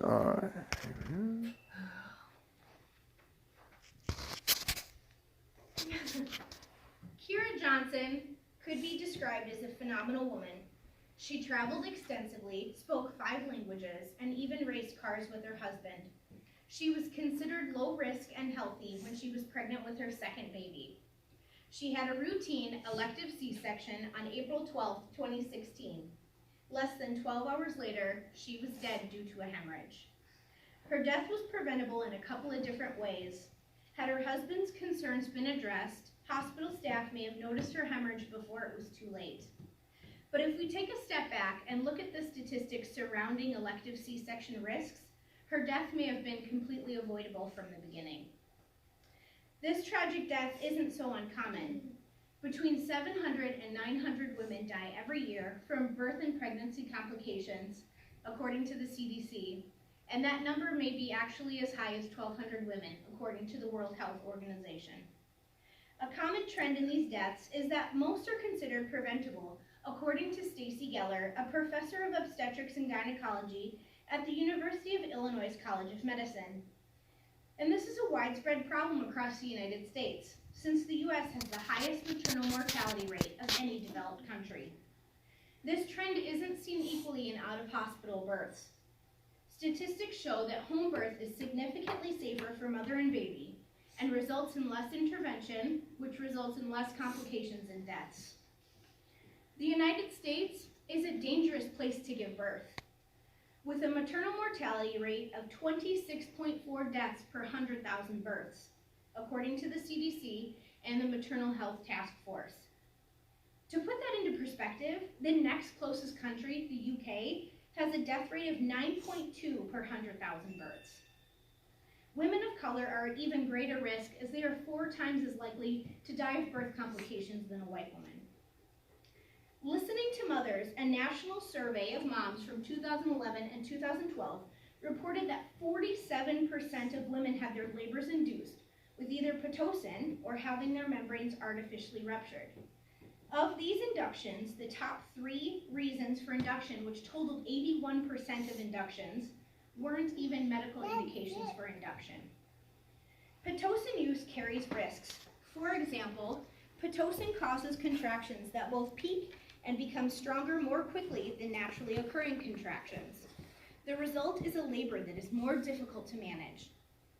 Alright. Kira Johnson could be described as a phenomenal woman. She traveled extensively, spoke 5 languages, and even raced cars with her husband. She was considered low risk and healthy when she was pregnant with her second baby. She had a routine elective C-section on April 12, 2016. Less than 12 hours later, she was dead due to a hemorrhage. Her death was preventable in a couple of different ways. Had her husband's concerns been addressed, hospital staff may have noticed her hemorrhage before it was too late. But if we take a step back and look at the statistics surrounding elective C-section risks, her death may have been completely avoidable from the beginning. This tragic death isn't so uncommon. Between 700 and 900 women die every year from birth and pregnancy complications, according to the CDC, and that number may be actually as high as 1,200 women, according to the World Health Organization. A common trend in these deaths is that most are considered preventable, according to Stacy Geller, a professor of obstetrics and gynecology at the University of Illinois College of Medicine. And this is a widespread problem across the United States, since the U.S. has the highest maternal mortality rate of any developed country. This trend isn't seen equally in out-of-hospital births. Statistics show that home birth is significantly safer for mother and baby and results in less intervention, which results in less complications and deaths. The United States is a dangerous place to give birth, with a maternal mortality rate of 26.4 deaths per 100,000 births, according to the CDC and the Maternal Health Task Force. To put that into perspective, the next closest country, the UK, has a death rate of 9.2 per 100,000 births. Women of color are at even greater risk as they are 4 times as likely to die of birth complications than a white woman. Listening to Mothers, a national survey of moms from 2011 and 2012 reported that 47% of women had their labors induced with either Pitocin or having their membranes artificially ruptured. Of these inductions, the top 3 reasons for induction, which totaled 81% of inductions, weren't even medical indications for induction. Pitocin use carries risks. For example, Pitocin causes contractions that both peak and become stronger more quickly than naturally occurring contractions. The result is a labor that is more difficult to manage.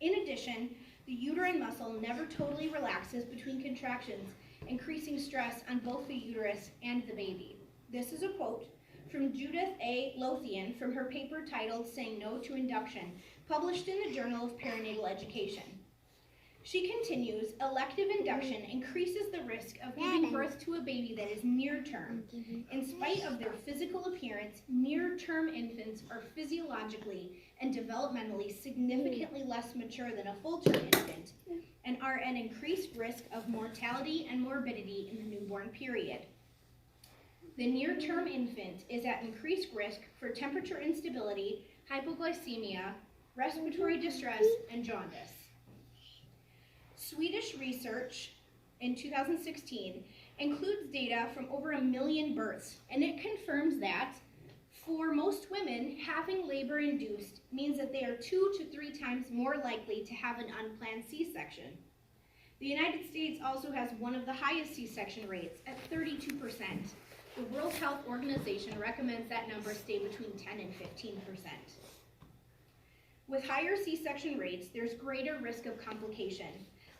In addition, the uterine muscle never totally relaxes between contractions, increasing stress on both the uterus and the baby. This is a quote from Judith A. Lothian from her paper titled Saying No to Induction, published in the Journal of Perinatal Education. She continues, elective induction increases the risk of giving birth to a baby that is near term. In spite of their physical appearance, near-term infants are physiologically and developmentally significantly less mature than a full-term infant and are at increased risk of mortality and morbidity in the newborn period. The near-term infant is at increased risk for temperature instability, hypoglycemia, respiratory distress, and jaundice. Swedish research in 2016 includes data from over 1 million births, and it confirms that for most women, having labor induced means that they are 2 to 3 times more likely to have an unplanned C-section. The United States also has one of the highest C-section rates at 32%. The World Health Organization recommends that number stay between 10 and 15%. With higher C-section rates, there's greater risk of complication,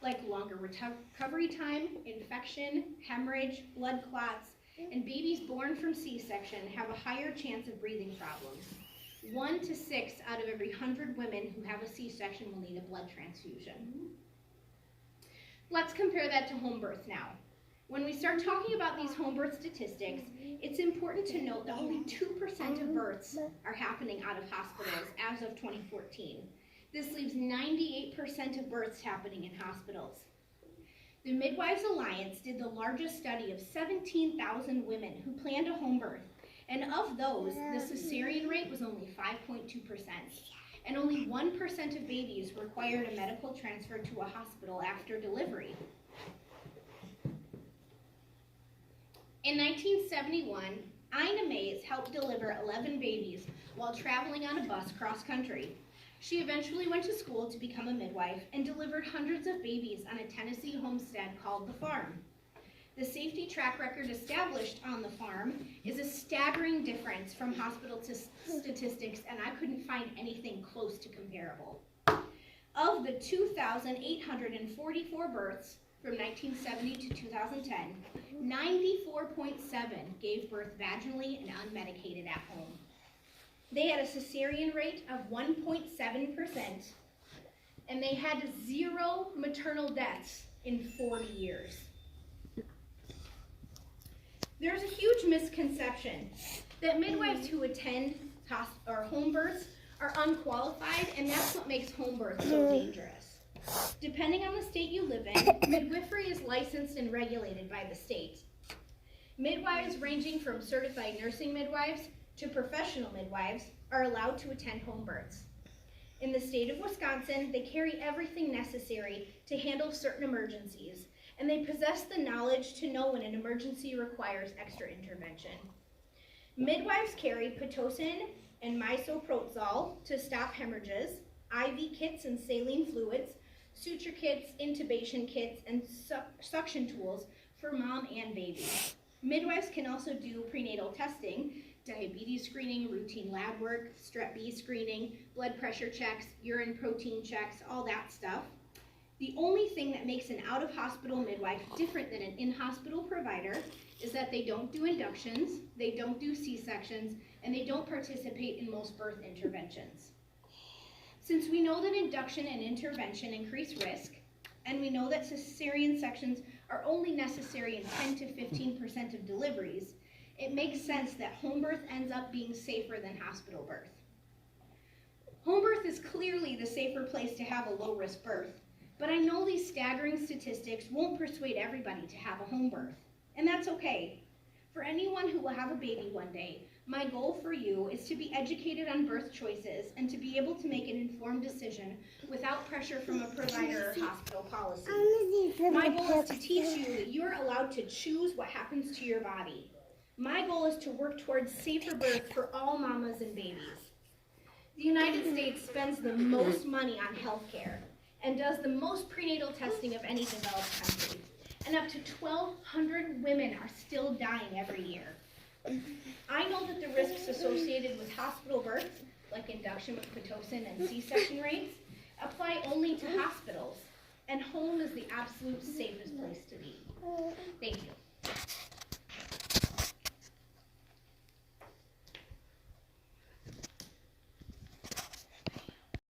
like longer recovery time, infection, hemorrhage, blood clots, and babies born from C-section have a higher chance of breathing problems. 1 to 6 out of every 100 women who have a C-section will need a blood transfusion. Let's compare that to home birth now. When we start talking about these home birth statistics, it's important to note that only 2% of births are happening out of hospitals as of 2014. This leaves 98% of births happening in hospitals. The Midwives Alliance did the largest study of 17,000 women who planned a home birth, and of those, the cesarean rate was only 5.2%, and only 1% of babies required a medical transfer to a hospital after delivery. In 1971, Ina Mays helped deliver 11 babies while traveling on a bus cross-country. She eventually went to school to become a midwife and delivered hundreds of babies on a Tennessee homestead called The Farm. The safety track record established on the farm is a staggering difference from hospital statistics, and I couldn't find anything close to comparable. Of the 2,844 births from 1970 to 2010, 94.7 gave birth vaginally and unmedicated at home. They had a cesarean rate of 1.7%, and they had 0 maternal deaths in 40 years. There's a huge misconception that midwives who attend home births are unqualified, and that's what makes home birth so dangerous. Depending on the state you live in, midwifery is licensed and regulated by the state. Midwives ranging from certified nursing midwives to professional midwives are allowed to attend home births. In the state of Wisconsin, they carry everything necessary to handle certain emergencies, and they possess the knowledge to know when an emergency requires extra intervention. Midwives carry Pitocin and misoprostol to stop hemorrhages, IV kits and saline fluids, suture kits, intubation kits, and suction tools for mom and baby. Midwives can also do prenatal testing, diabetes screening, routine lab work, strep B screening, blood pressure checks, urine protein checks, all that stuff. The only thing that makes an out-of-hospital midwife different than an in-hospital provider is that they don't do inductions, they don't do C-sections, and they don't participate in most birth interventions. Since we know that induction and intervention increase risk, and we know that cesarean sections are only necessary in 10 to 15% of deliveries, it makes sense that home birth ends up being safer than hospital birth. Home birth is clearly the safer place to have a low-risk birth, but I know these staggering statistics won't persuade everybody to have a home birth, and that's okay. For anyone who will have a baby one day, my goal for you is to be educated on birth choices and to be able to make an informed decision without pressure from a provider or hospital policy. My goal is to teach you that you're allowed to choose what happens to your body. My goal is to work towards safer birth for all mamas and babies. The United States spends the most money on health care and does the most prenatal testing of any developed country. And up to 1,200 women are still dying every year. I know that the risks associated with hospital births, like induction with Pitocin and C-section rates, apply only to hospitals, and home is the absolute safest place to be. Thank you.